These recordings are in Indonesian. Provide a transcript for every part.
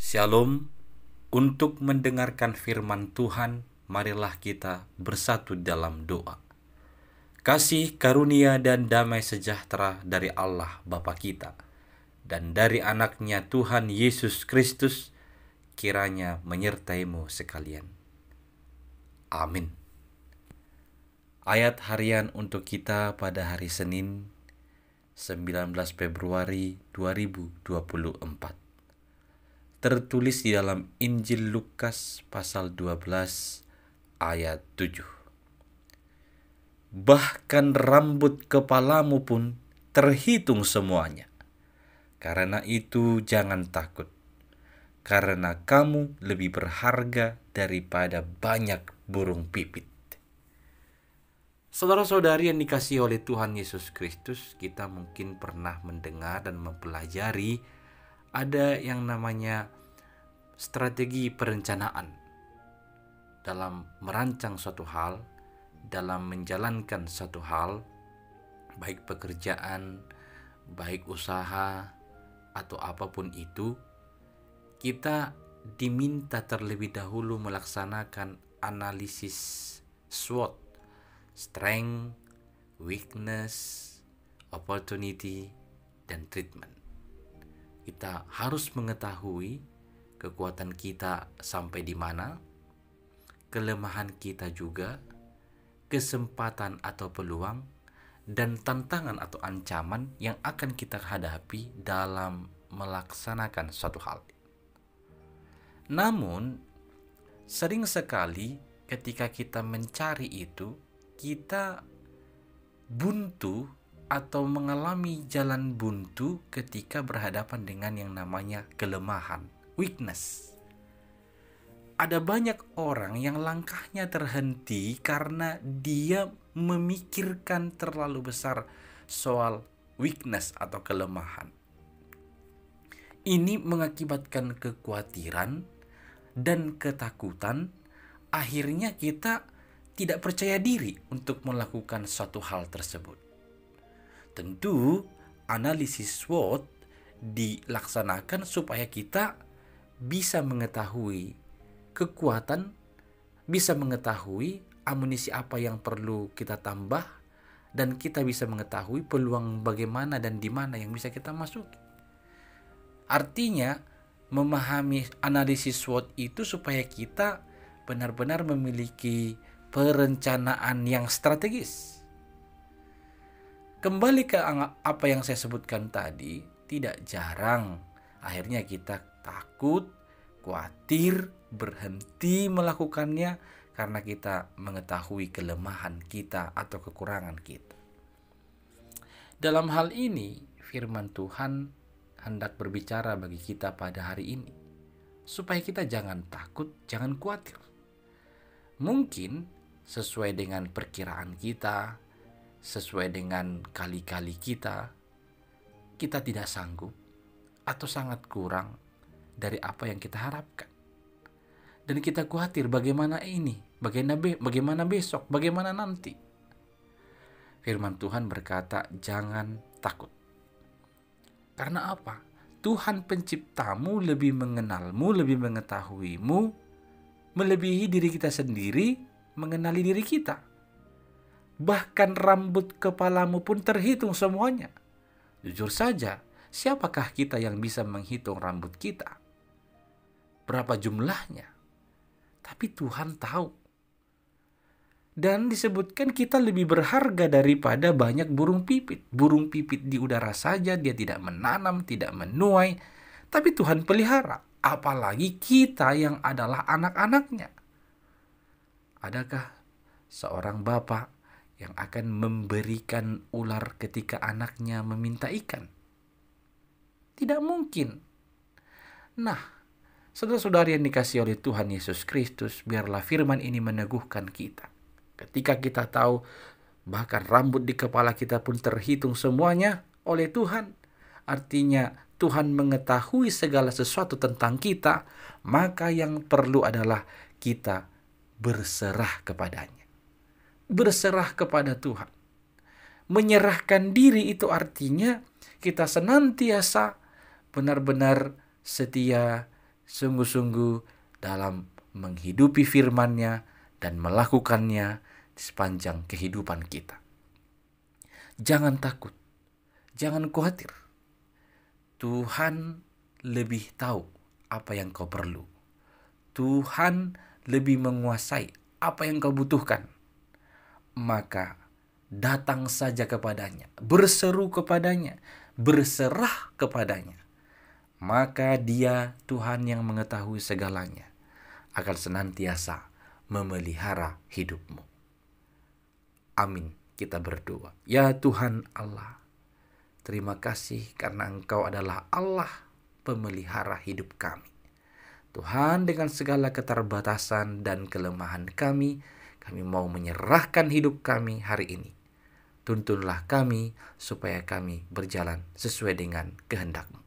Shalom. Untuk mendengarkan firman Tuhan, marilah kita bersatu dalam doa. Kasih, karunia, dan damai sejahtera dari Allah Bapa kita dan dari anaknya Tuhan Yesus Kristus kiranya menyertaimu sekalian. Amin. Ayat harian untuk kita pada hari Senin 19 Februari 2024. Tertulis di dalam Injil Lukas pasal 12 ayat 7. Bahkan rambut kepalamu pun terhitung semuanya. Karena itu jangan takut, karena kamu lebih berharga daripada banyak burung pipit. Saudara-saudari yang dikasihi oleh Tuhan Yesus Kristus, kita mungkin pernah mendengar dan mempelajari ada yang namanya strategi perencanaan dalam merancang suatu hal, dalam menjalankan suatu hal, baik pekerjaan, baik usaha, atau apapun itu. Kita diminta terlebih dahulu melaksanakan analisis SWOT, strength, weakness, opportunity, dan treatment. Kita harus mengetahui kekuatan kita sampai di mana, kelemahan kita juga, kesempatan atau peluang, dan tantangan atau ancaman yang akan kita hadapi dalam melaksanakan suatu hal. Namun, sering sekali ketika kita mencari itu, kita buntu atau mengalami jalan buntu ketika berhadapan dengan yang namanya kelemahan, weakness. Ada banyak orang yang langkahnya terhenti karena dia memikirkan terlalu besar soal weakness atau kelemahan. Ini mengakibatkan kekhawatiran dan ketakutan. Akhirnya kita tidak percaya diri untuk melakukan suatu hal tersebut. Tentu analisis SWOT dilaksanakan supaya kita bisa mengetahui kekuatan, bisa mengetahui amunisi apa yang perlu kita tambah, dan kita bisa mengetahui peluang bagaimana dan di mana yang bisa kita masuki. Artinya, memahami analisis SWOT itu supaya kita benar-benar memiliki perencanaan yang strategis. Kembali ke apa yang saya sebutkan tadi, tidak jarang akhirnya kita takut, khawatir, berhenti melakukannya karena kita mengetahui kelemahan kita atau kekurangan kita. Dalam hal ini, firman Tuhan hendak berbicara bagi kita pada hari ini, supaya kita jangan takut, jangan khawatir. Mungkin sesuai dengan perkiraan kita, sesuai dengan kali-kali kita tidak sanggup atau sangat kurang dari apa yang kita harapkan. Dan kita khawatir bagaimana ini, bagaimana besok, bagaimana nanti. Firman Tuhan berkata, jangan takut. Karena apa? Tuhan penciptamu lebih mengenalmu, lebih mengetahuimu, melebihi diri kita sendiri, mengenali diri kita. Bahkan rambut kepalamu pun terhitung semuanya. Jujur saja, siapakah kita yang bisa menghitung rambut kita? Berapa jumlahnya? Tapi Tuhan tahu. Dan disebutkan kita lebih berharga daripada banyak burung pipit. Burung pipit di udara saja, dia tidak menanam, tidak menuai. Tapi Tuhan pelihara. Apalagi kita yang adalah anak-anaknya. Adakah seorang bapak yang akan memberikan ular ketika anaknya meminta ikan? Tidak mungkin. Nah, saudara-saudari yang dikasihi oleh Tuhan Yesus Kristus, biarlah firman ini meneguhkan kita. Ketika kita tahu bahkan rambut di kepala kita pun terhitung semuanya oleh Tuhan, artinya Tuhan mengetahui segala sesuatu tentang kita, maka yang perlu adalah kita berserah kepadanya. Berserah kepada Tuhan. Menyerahkan diri itu artinya kita senantiasa benar-benar setia, sungguh-sungguh dalam menghidupi firman-Nya dan melakukannya di sepanjang kehidupan kita. Jangan takut, jangan khawatir. Tuhan lebih tahu apa yang kau perlu. Tuhan lebih menguasai apa yang kau butuhkan. Maka datang saja kepadanya, berseru kepadanya, berserah kepadanya. Maka Dia, Tuhan yang mengetahui segalanya, akan senantiasa memelihara hidupmu. Amin. Kita berdoa. Ya Tuhan Allah, terima kasih karena Engkau adalah Allah pemelihara hidup kami. Tuhan, dengan segala keterbatasan dan kelemahan kami mau menyerahkan hidup kami hari ini. Tuntunlah kami supaya kami berjalan sesuai dengan kehendak-Mu.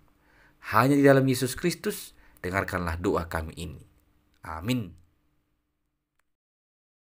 Hanya di dalam Yesus Kristus, dengarkanlah doa kami ini. Amin.